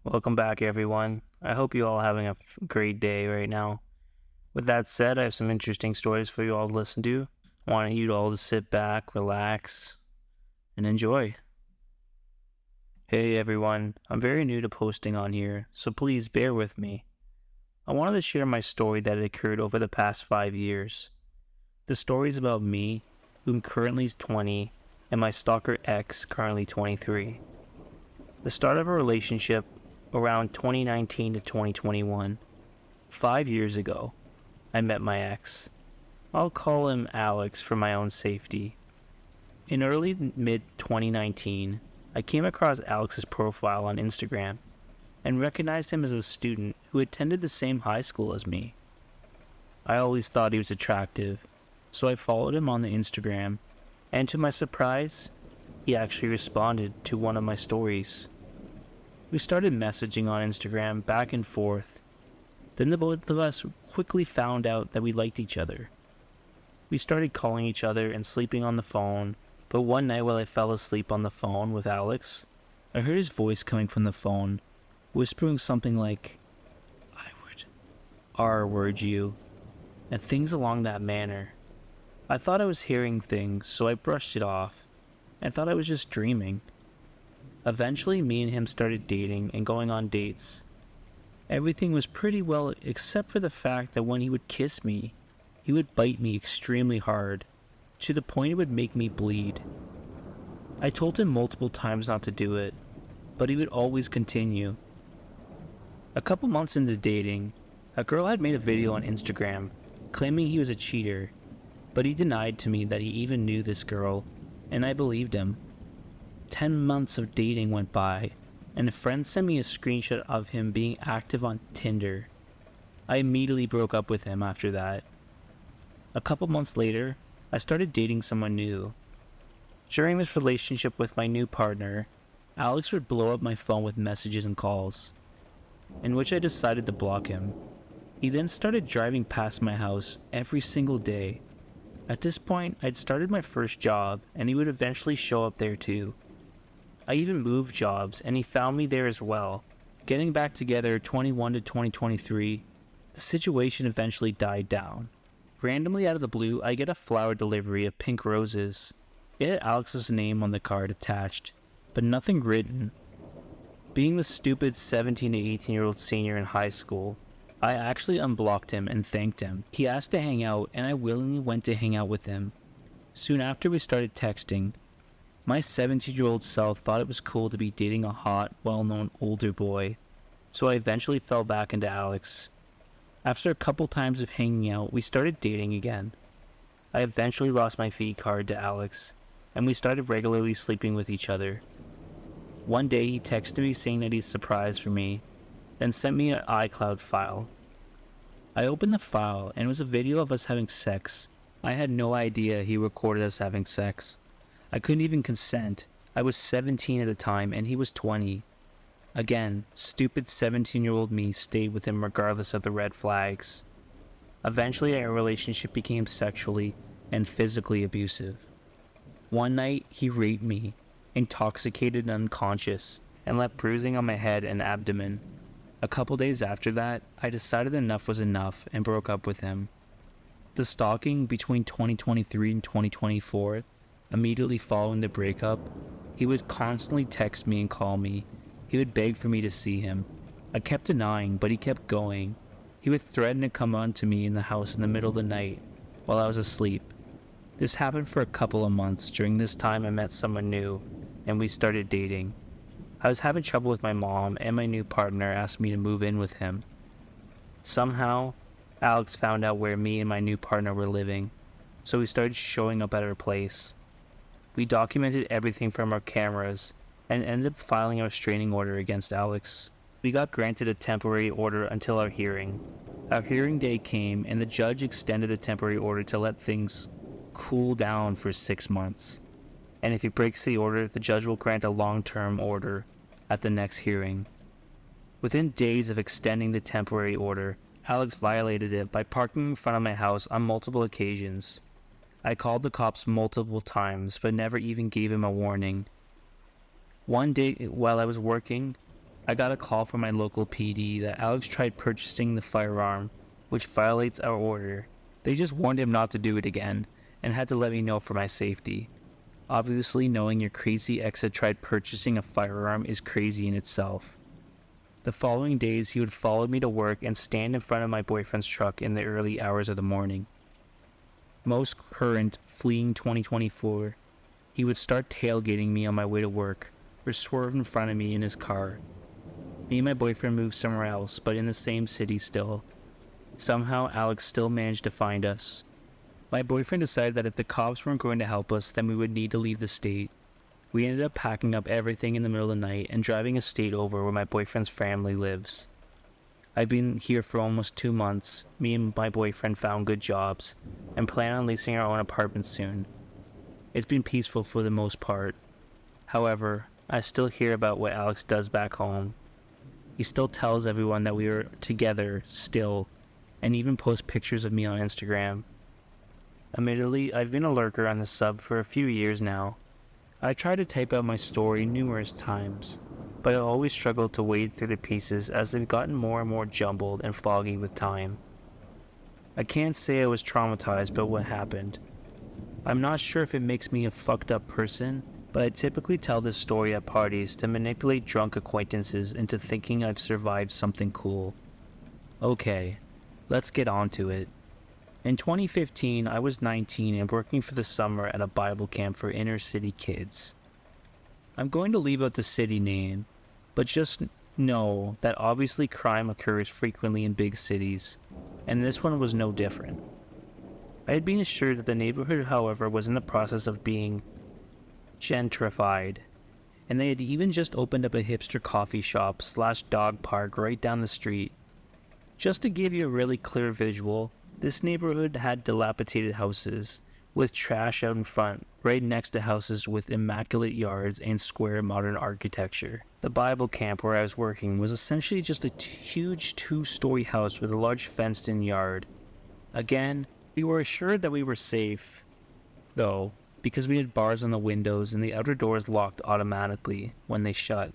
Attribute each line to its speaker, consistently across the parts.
Speaker 1: Welcome back, everyone. I hope you all are having a great day right now. With that said, I have some interesting stories for you all to listen to. I want you all to sit back, relax, and enjoy. Hey, everyone. I'm very new to posting on here, so please bear with me. I wanted to share my story that had occurred over the past 5 years. The story is about me, whom currently is 20, and my stalker ex, currently 23. The start of a relationship around 2019 to 2021. 5 years ago, I met my ex. I'll call him Alex for my own safety. In early mid 2019, I came across Alex's profile on Instagram and recognized him as a student who attended the same high school as me. I always thought he was attractive, so I followed him on the Instagram, and to my surprise, he actually responded to one of my stories. We started messaging on Instagram back and forth. Then the both of us quickly found out that we liked each other. We started calling each other and sleeping on the phone, but one night while I fell asleep on the phone with Alex, I heard his voice coming from the phone, whispering something like, "I would R-word you," and things along that manner. I thought I was hearing things, so I brushed it off, and thought I was just dreaming. Eventually, me and him started dating and going on dates. Everything was pretty well except for the fact that when he would kiss me, he would bite me extremely hard, to the point it would make me bleed. I told him multiple times not to do it, but he would always continue. A couple months into dating, a girl had made a video on Instagram claiming he was a cheater, but he denied to me that he even knew this girl, and I believed him. 10 months of dating went by, and a friend sent me a screenshot of him being active on Tinder. I immediately broke up with him after that. A couple months later, I started dating someone new. During this relationship with my new partner, Alex would blow up my phone with messages and calls, in which I decided to block him. He then started driving past my house every single day. At this point, I'd started my first job, and he would eventually show up there too. I even moved jobs, and he found me there as well. Getting back together 21 to 2023, the situation eventually died down. Randomly out of the blue, I get a flower delivery of pink roses. It had Alex's name on the card attached, but nothing written. Being the stupid 17 to 18-year-old senior in high school, I actually unblocked him and thanked him. He asked to hang out, and I willingly went to hang out with him. Soon after we started texting. My 17-year-old self thought it was cool to be dating a hot, well-known older boy, so I eventually fell back into Alex. After a couple times of hanging out, we started dating again. I eventually lost my feed card to Alex, and we started regularly sleeping with each other. One day he texted me saying that he's surprised for me, then sent me an iCloud file. I opened the file, and it was a video of us having sex. I had no idea he recorded us having sex. I couldn't even consent. I was 17 at the time, and he was 20. Again, stupid 17-year-old me stayed with him regardless of the red flags. Eventually, our relationship became sexually and physically abusive. One night, he raped me, intoxicated and unconscious, and left bruising on my head and abdomen. A couple days after that, I decided enough was enough and broke up with him. The stalking between 2023 and 2024, immediately following the breakup, he would constantly text me and call me. He would beg for me to see him. I kept denying, but he kept going. He would threaten to come on to me in the house in the middle of the night while I was asleep. This happened for a couple of months. During this time, I met someone new, and we started dating. I was having trouble with my mom, and my new partner asked me to move in with him. Somehow, Alex found out where me and my new partner were living, so we started showing up at her place. We documented everything from our cameras and ended up filing a restraining order against Alex. We got granted a temporary order until our hearing. Our hearing day came, and the judge extended the temporary order to let things cool down for 6 months. And if he breaks the order, the judge will grant a long-term order at the next hearing. Within days of extending the temporary order, Alex violated it by parking in front of my house on multiple occasions. I called the cops multiple times, but never even gave him a warning. One day, while I was working, I got a call from my local PD that Alex tried purchasing the firearm, which violates our order. They just warned him not to do it again, and had to let me know for my safety. Obviously, knowing your crazy ex had tried purchasing a firearm is crazy in itself. The following days, he would follow me to work and stand in front of my boyfriend's truck in the early hours of the morning. Most current, fleeing 2024, he would start tailgating me on my way to work, or swerve in front of me in his car. Me and my boyfriend moved somewhere else, but in the same city still. Somehow, Alex still managed to find us. My boyfriend decided that if the cops weren't going to help us, then we would need to leave the state. We ended up packing up everything in the middle of the night and driving a state over where my boyfriend's family lives. I've been here for almost 2 months. Me and my boyfriend found good jobs and plan on leasing our own apartment soon. It's been peaceful for the most part. However, I still hear about what Alex does back home. He still tells everyone that we are together still, and even posts pictures of me on Instagram. Admittedly, I've been a lurker on the sub for a few years now. I tried to type out my story numerous times, but I always struggled to wade through the pieces as they've gotten more and more jumbled and foggy with time. I can't say I was traumatized by what happened. I'm not sure if it makes me a fucked up person, but I typically tell this story at parties to manipulate drunk acquaintances into thinking I've survived something cool. Okay, let's get on to it. In 2015, I was 19 and working for the summer at a Bible camp for inner city kids. I'm going to leave out the city name, but just know that obviously crime occurs frequently in big cities, and this one was no different. I had been assured that the neighborhood, however, was in the process of being gentrified, and they had even just opened up a hipster coffee shop / dog park right down the street. Just to give you a really clear visual, this neighborhood had dilapidated houses, with trash out in front, right next to houses with immaculate yards and square modern architecture. The Bible camp where I was working was essentially just a huge 2-story house with a large fenced-in yard. Again, we were assured that we were safe, though, because we had bars on the windows and the outer doors locked automatically when they shut.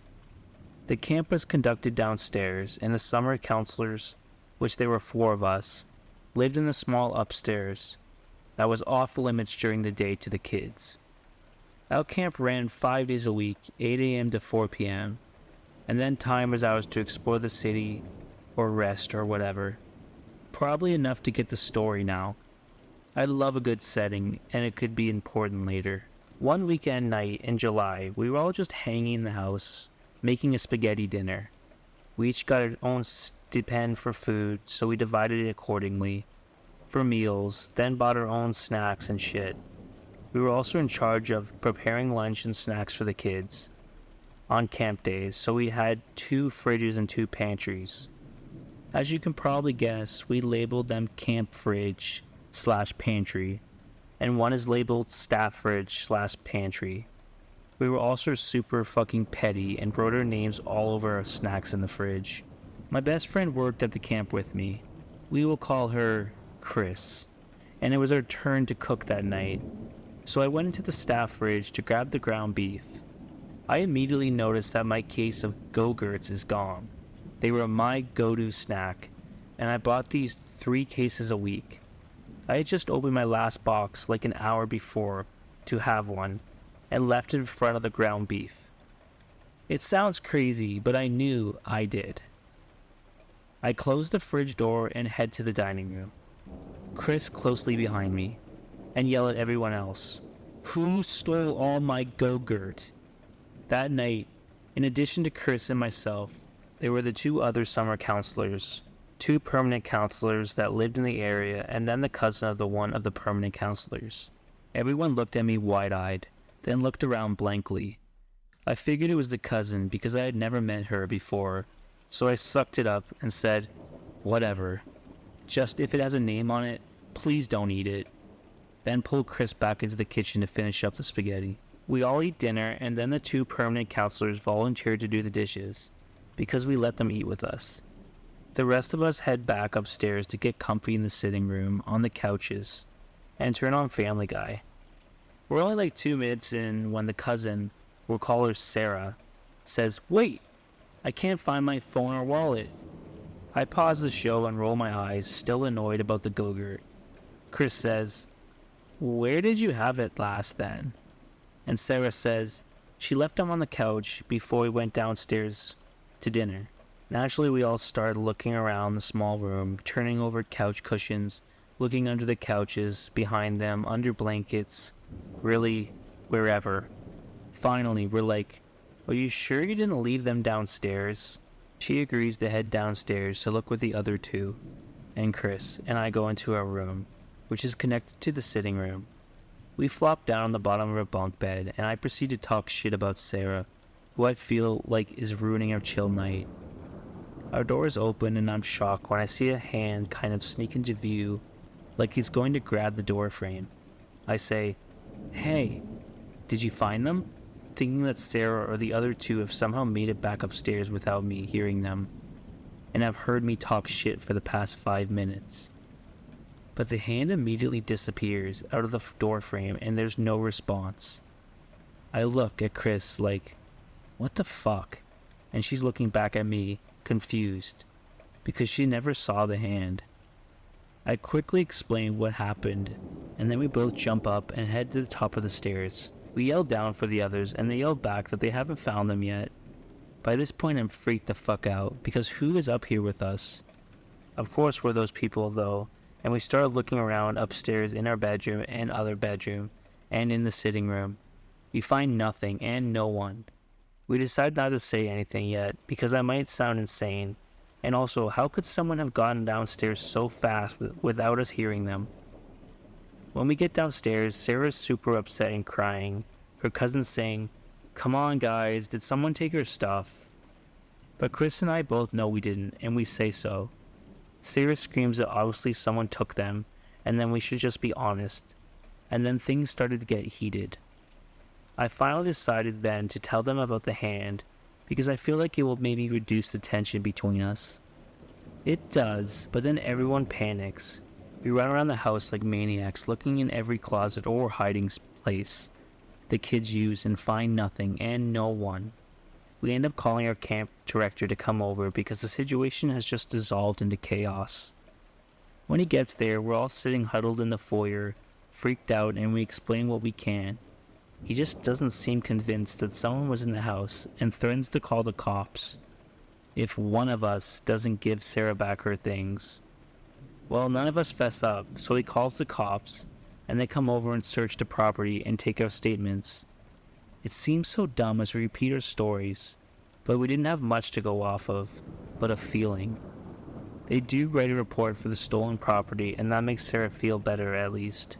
Speaker 1: The camp was conducted downstairs, and the summer counselors, which there were 4 of us, lived in the small upstairs that was off limits during the day to the kids. Our camp ran 5 days a week, 8 a.m. to 4 p.m., and then time was ours to explore the city or rest or whatever. Probably enough to get the story now. I love a good setting, and it could be important later. One weekend night in July, we were all just hanging in the house, making a spaghetti dinner. We each got our own stipend for food, so we divided it accordingly for meals, then bought our own snacks and shit. We were also in charge of preparing lunch and snacks for the kids on camp days, so we had 2 fridges and 2 pantries. As you can probably guess, we labeled them camp fridge / pantry, and one is labeled staff fridge / pantry. We were also super fucking petty and wrote our names all over our snacks in the fridge. My best friend worked at the camp with me. We will call her Chris, and it was our turn to cook that night. So I went into the staff fridge to grab the ground beef. I immediately noticed that my case of Go-Gurts is gone. They were my go-to snack, and I bought these 3 cases a week. I had just opened my last box like an hour before to have one, and left it in front of the ground beef. It sounds crazy, but I knew I did. I closed the fridge door and head to the dining room. Chris closely behind me, and yell at everyone else, "Who stole all my Go-Gurt?" That night, in addition to Chris and myself, there were the 2 other summer counselors, 2 permanent counselors that lived in the area, and then the cousin of one of the permanent counselors. Everyone looked at me wide-eyed, then looked around blankly. I figured it was the cousin because I had never met her before, so I sucked it up and said, "Whatever. Just if it has a name on it, please don't eat it." Then pulled Chris back into the kitchen to finish up the spaghetti. We all eat dinner, and then the 2 permanent counselors volunteered to do the dishes, because we let them eat with us. The rest of us head back upstairs to get comfy in the sitting room, on the couches, and turn on Family Guy. We're only like 2 minutes in when the cousin, we'll call her Sarah, says, "Wait, I can't find my phone or wallet. I pause the show and roll my eyes, still annoyed about the Go-Gurt. Chris says, "Where did you have it last then?" And Sarah says, "She left him on the couch before we went downstairs to dinner." Naturally, we all started looking around the small room, turning over couch cushions, looking under the couches, behind them, under blankets, really, wherever. Finally, we're like, "Are you sure you didn't leave them downstairs?" She agrees to head downstairs to look with the other two, and Chris and I go into our room, which is connected to the sitting room. We flop down on the bottom of our bunk bed, and I proceed to talk shit about Sarah, who I feel like is ruining our chill night. Our door is open, and I'm shocked when I see a hand kind of sneak into view, like he's going to grab the door frame. I say, "Hey, did you find them?" Thinking that Sarah or the other two have somehow made it back upstairs without me hearing them, and have heard me talk shit for the past 5 minutes. But the hand immediately disappears out of the door frame, and there's no response. I look at Chris like, "What the fuck?" And she's looking back at me, confused, because she never saw the hand. I quickly explain what happened, and then we both jump up and head to the top of the stairs. We yell down for the others, and they yell back that they haven't found them yet. By this point, I'm freaked the fuck out, because who is up here with us? Of course we're those people, though, and we start looking around upstairs in our bedroom and other bedroom, and in the sitting room. We find nothing and no one. We decide not to say anything yet, because I might sound insane, and also, how could someone have gotten downstairs so fast without us hearing them? When we get downstairs, Sarah's super upset and crying. Her cousin's saying, "Come on guys, did someone take her stuff?" But Chris and I both know we didn't, and we say so. Sarah screams that obviously someone took them, and then we should just be honest. And then things started to get heated. I finally decided then to tell them about the hand, because I feel like it will maybe reduce the tension between us. It does, but then everyone panics. We run around the house like maniacs, looking in every closet or hiding place the kids use, and find nothing and no one. We end up calling our camp director to come over because the situation has just dissolved into chaos. When he gets there, we're all sitting huddled in the foyer, freaked out, and we explain what we can. He just doesn't seem convinced that someone was in the house, and threatens to call the cops if one of us doesn't give Sarah back her things. Well, none of us fess up, so he calls the cops, and they come over and search the property and take our statements. It seems so dumb as we repeat our stories, but we didn't have much to go off of, but a feeling. They do write a report for the stolen property, and that makes Sarah feel better at least.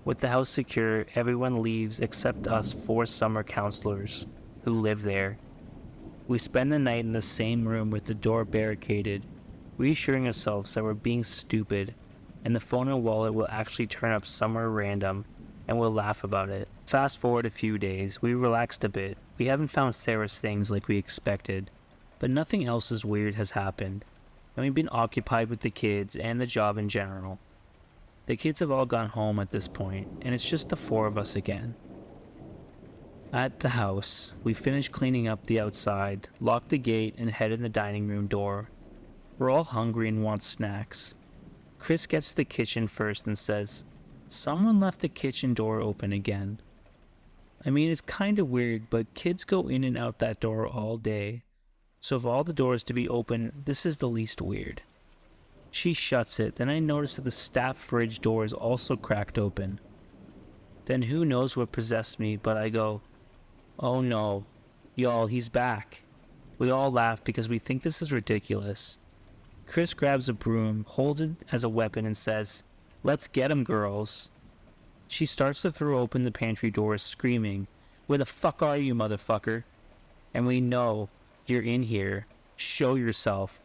Speaker 1: With the house secure, everyone leaves except us 4 summer counselors who live there. We spend the night in the same room with the door barricaded, reassuring ourselves that we're being stupid, and the phone and wallet will actually turn up somewhere random, and we'll laugh about it. Fast forward a few days, we relaxed a bit. We haven't found Sarah's things like we expected, but nothing else as weird has happened, and we've been occupied with the kids and the job in general. The kids have all gone home at this point, and it's just the 4 of us again. At the house, we finish cleaning up the outside, lock the gate, and head in the dining room door. We're all hungry and want snacks. Chris gets to the kitchen first and says, "Someone left the kitchen door open again." I mean, it's kinda weird, but kids go in and out that door all day, so of all the doors to be open, this is the least weird. She shuts it, then I notice that the staff fridge door is also cracked open. Then who knows what possessed me, but I go, "Oh no, y'all, he's back." We all laugh because we think this is ridiculous. Chris grabs a broom, holds it as a weapon, and says, "Let's get him, girls." She starts to throw open the pantry doors, screaming, "Where the fuck are you, motherfucker?" And we know, "You're in here. Show yourself."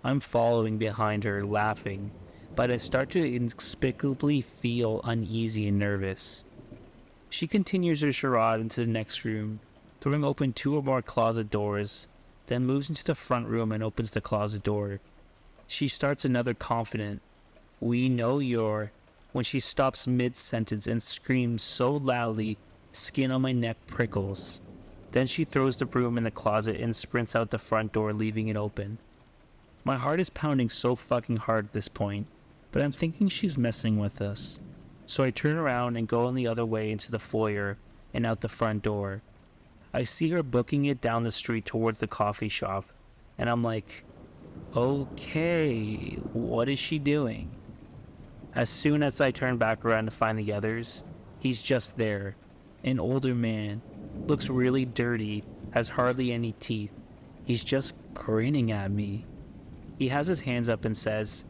Speaker 1: I'm following behind her, laughing, but I start to inexplicably feel uneasy and nervous. She continues her charade into the next room, throwing open 2 or more closet doors, then moves into the front room and opens the closet door. She starts another confident, "We know you're," when she stops mid-sentence and screams so loudly, skin on my neck prickles. Then she throws the broom in the closet and sprints out the front door, leaving it open. My heart is pounding so fucking hard at this point, but I'm thinking she's messing with us. So I turn around and go in the other way into the foyer and out the front door. I see her booking it down the street towards the coffee shop, and I'm like, okay, what is she doing? As soon as I turn back around to find the others, he's just there. An older man, looks really dirty, has hardly any teeth. He's just grinning at me. He has his hands up and says,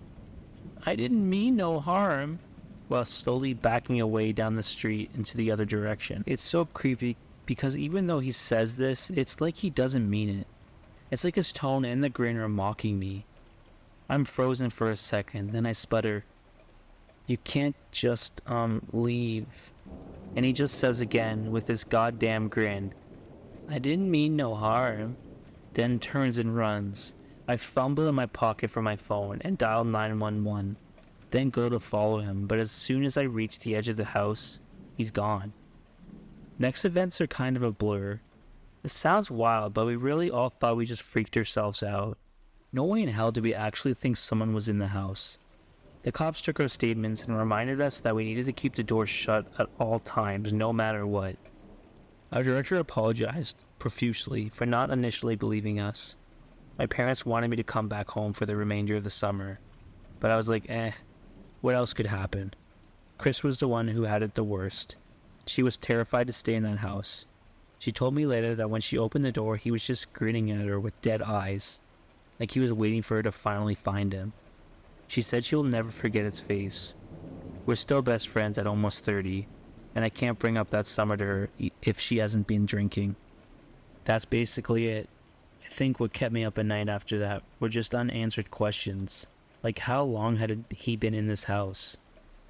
Speaker 1: "I didn't mean no harm," while slowly backing away down the street into the other direction. It's so creepy because even though he says this, it's like he doesn't mean it. It's like his tone and the grin are mocking me. I'm frozen for a second, then I sputter, "You can't just, leave." And he just says again with this goddamn grin, "I didn't mean no harm," then turns and runs. I fumble in my pocket for my phone and dial 911, then go to follow him, but as soon as I reach the edge of the house, he's gone. Next events are kind of a blur. It sounds wild, but we really all thought we just freaked ourselves out. No way in hell did we actually think someone was in the house. The cops took our statements and reminded us that we needed to keep the doors shut at all times, no matter what. Our director apologized profusely for not initially believing us. My parents wanted me to come back home for the remainder of the summer, but I was like, what else could happen? Chris was the one who had it the worst. She was terrified to stay in that house. She told me later that when she opened the door, he was just grinning at her with dead eyes, like he was waiting for her to finally find him. She said she will never forget his face. We're still best friends at almost 30, and I can't bring up that summer to her if she hasn't been drinking. That's basically it. I think what kept me up at night after that were just unanswered questions, like how long had he been in this house?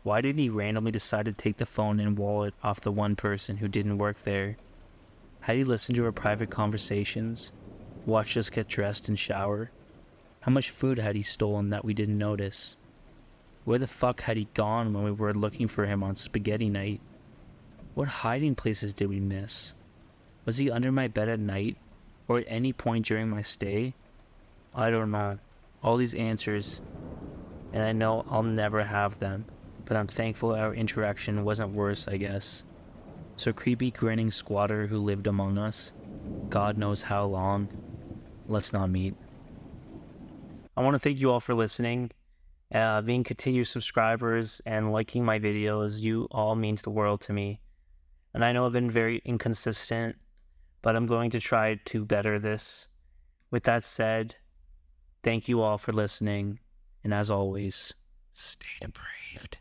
Speaker 1: Why did he randomly decide to take the phone and wallet off the one person who didn't work there? Had he listened to our private conversations? Watched us get dressed and shower? How much food had he stolen that we didn't notice? Where the fuck had he gone when we were looking for him on spaghetti night? What hiding places did we miss? Was he under my bed at night? Or at any point during my stay? I don't know. All these answers, and I know I'll never have them, but I'm thankful our interaction wasn't worse, I guess. So creepy grinning squatter who lived among us, God knows how long, let's not meet. I want to thank you all for listening, being continued subscribers, and liking my videos. You all means the world to me. And I know I've been very inconsistent, but I'm going to try to better this. With that said, thank you all for listening, and as always, stay depraved.